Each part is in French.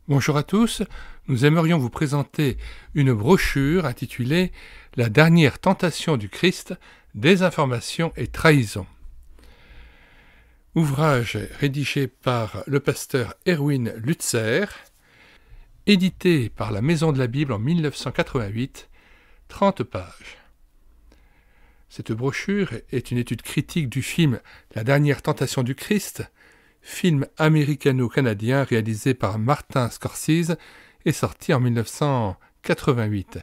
Bonjour à tous, nous aimerions vous présenter une brochure intitulée « La dernière tentation du Christ, désinformation et trahison ». Ouvrage rédigé par le pasteur Erwin Lutzer, édité par la Maison de la Bible en 1988, 30 pages. Cette brochure est une étude critique du film « La dernière tentation du Christ », film américano-canadien réalisé par Martin Scorsese et sorti en 1988.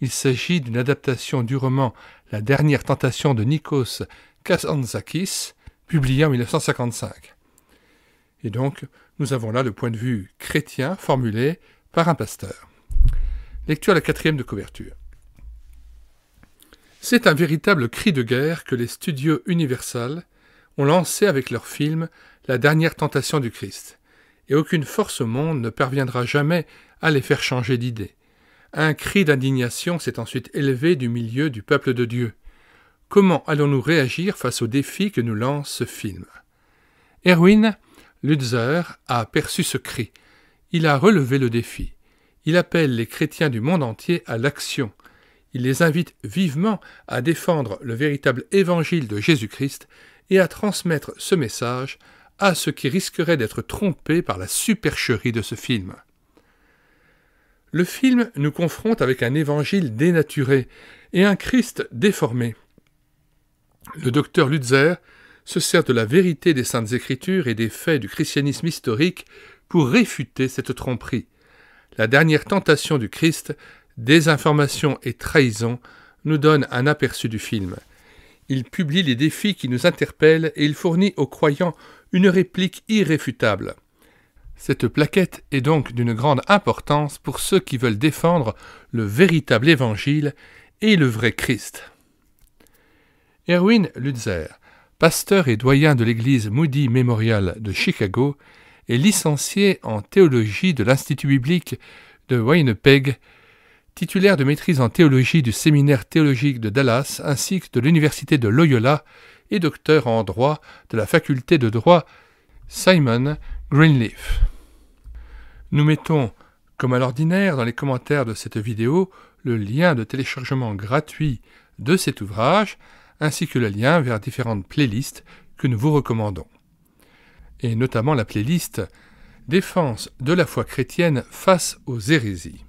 Il s'agit d'une adaptation du roman La dernière tentation de Nikos Kazantzakis, publié en 1955. Et donc, nous avons là le point de vue chrétien formulé par un pasteur. Lecture à la 4e de couverture. C'est un véritable cri de guerre que les studios Universal ont lancé avec leur film La dernière tentation du Christ, et aucune force au monde ne parviendra jamais à les faire changer d'idée. Un cri d'indignation s'est ensuite élevé du milieu du peuple de Dieu. Comment allons-nous réagir face au défi que nous lance ce film? Erwin Lutzer a perçu ce cri. Il a relevé le défi. Il appelle les chrétiens du monde entier à l'action. Il les invite vivement à défendre le véritable évangile de Jésus-Christ et à transmettre ce message à ceux qui risqueraient d'être trompés par la supercherie de ce film. Le film nous confronte avec un évangile dénaturé et un Christ déformé. Le docteur Lutzer se sert de la vérité des Saintes Écritures et des faits du christianisme historique pour réfuter cette tromperie. La dernière tentation du Christ, désinformation et trahison, nous donne un aperçu du film. Il publie les défis qui nous interpellent et il fournit aux croyants une réplique irréfutable. Cette plaquette est donc d'une grande importance pour ceux qui veulent défendre le véritable évangile et le vrai Christ. Erwin Lutzer, pasteur et doyen de l'église Moody Memorial de Chicago, est licencié en théologie de l'Institut biblique de Winnipeg, titulaire de maîtrise en théologie du séminaire théologique de Dallas ainsi que de l'université de Loyola et docteur en droit de la faculté de droit Simon Greenleaf. Nous mettons, comme à l'ordinaire dans les commentaires de cette vidéo, le lien de téléchargement gratuit de cet ouvrage ainsi que le lien vers différentes playlists que nous vous recommandons. Et notamment la playlist « Défense de la foi chrétienne face aux hérésies ».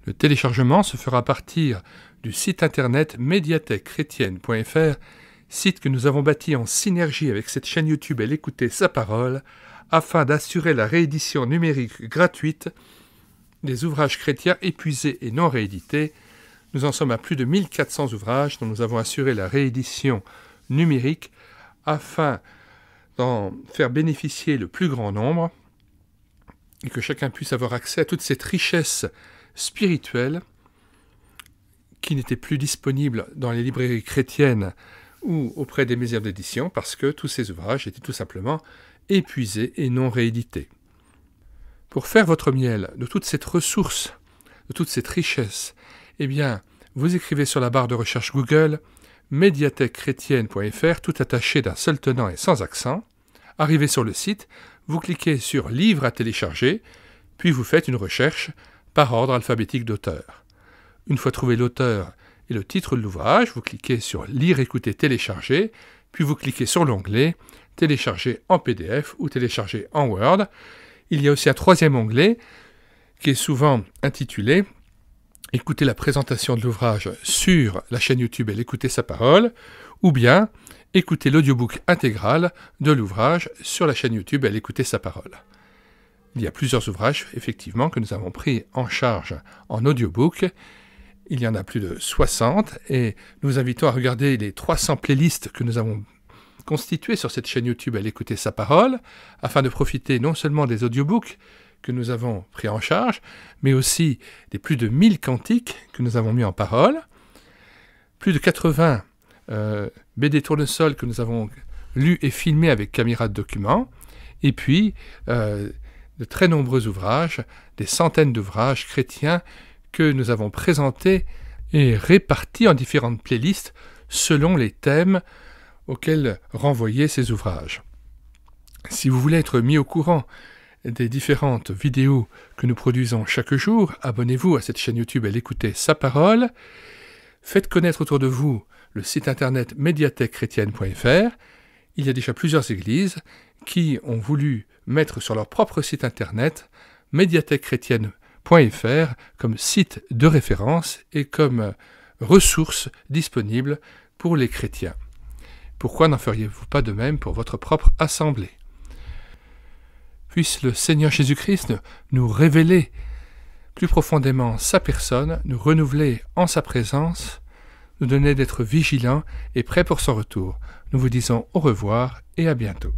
Le téléchargement se fera à partir du site internet médiathèquechrétienne.fr, site que nous avons bâti en synergie avec cette chaîne YouTube Elle écoutait sa parole, afin d'assurer la réédition numérique gratuite des ouvrages chrétiens épuisés et non réédités. Nous en sommes à plus de 1400 ouvrages dont nous avons assuré la réédition numérique afin d'en faire bénéficier le plus grand nombre et que chacun puisse avoir accès à toute cette richesse spirituelle qui n'était plus disponible dans les librairies chrétiennes ou auprès des maisons d'édition parce que tous ces ouvrages étaient tout simplement épuisés et non réédités. Pour faire votre miel de toute cette ressource, de toute cette richesse, eh bien, vous écrivez sur la barre de recherche Google médiathèquechrétienne.fr, tout attaché d'un seul tenant et sans accent. Arrivez sur le site, vous cliquez sur Livre à télécharger, puis vous faites une recherche par ordre alphabétique d'auteur. Une fois trouvé l'auteur et le titre de l'ouvrage, vous cliquez sur Lire, écouter, télécharger, puis vous cliquez sur l'onglet Télécharger en PDF ou Télécharger en Word. Il y a aussi un troisième onglet qui est souvent intitulé Écoutez la présentation de l'ouvrage sur la chaîne YouTube Elle écoutait sa parole, ou bien écoutez l'audiobook intégral de l'ouvrage sur la chaîne YouTube Elle écoutait sa parole. Il y a plusieurs ouvrages, effectivement, que nous avons pris en charge en audiobook. Il y en a plus de 60 et nous vous invitons à regarder les 300 playlists que nous avons constituées sur cette chaîne YouTube Elle écoutait sa parole, afin de profiter non seulement des audiobooks que nous avons pris en charge, mais aussi des plus de 1000 cantiques que nous avons mis en parole, plus de 80 BD tournesol que nous avons lus et filmés avec caméra de document, et puis de très nombreux ouvrages, des centaines d'ouvrages chrétiens que nous avons présentés et répartis en différentes playlists selon les thèmes auxquels renvoyaient ces ouvrages. Si vous voulez être mis au courant des différentes vidéos que nous produisons chaque jour. Abonnez-vous à cette chaîne YouTube et l'écoutez Sa Parole. Faites connaître autour de vous le site internet médiathèquechrétienne.fr. Il y a déjà plusieurs églises qui ont voulu mettre sur leur propre site internet médiathèquechrétienne.fr comme site de référence et comme ressources disponibles pour les chrétiens. Pourquoi n'en feriez-vous pas de même pour votre propre assemblée ? Puisse le Seigneur Jésus-Christ nous révéler plus profondément sa personne, nous renouveler en sa présence, nous donner d'être vigilants et prêts pour son retour. Nous vous disons au revoir et à bientôt.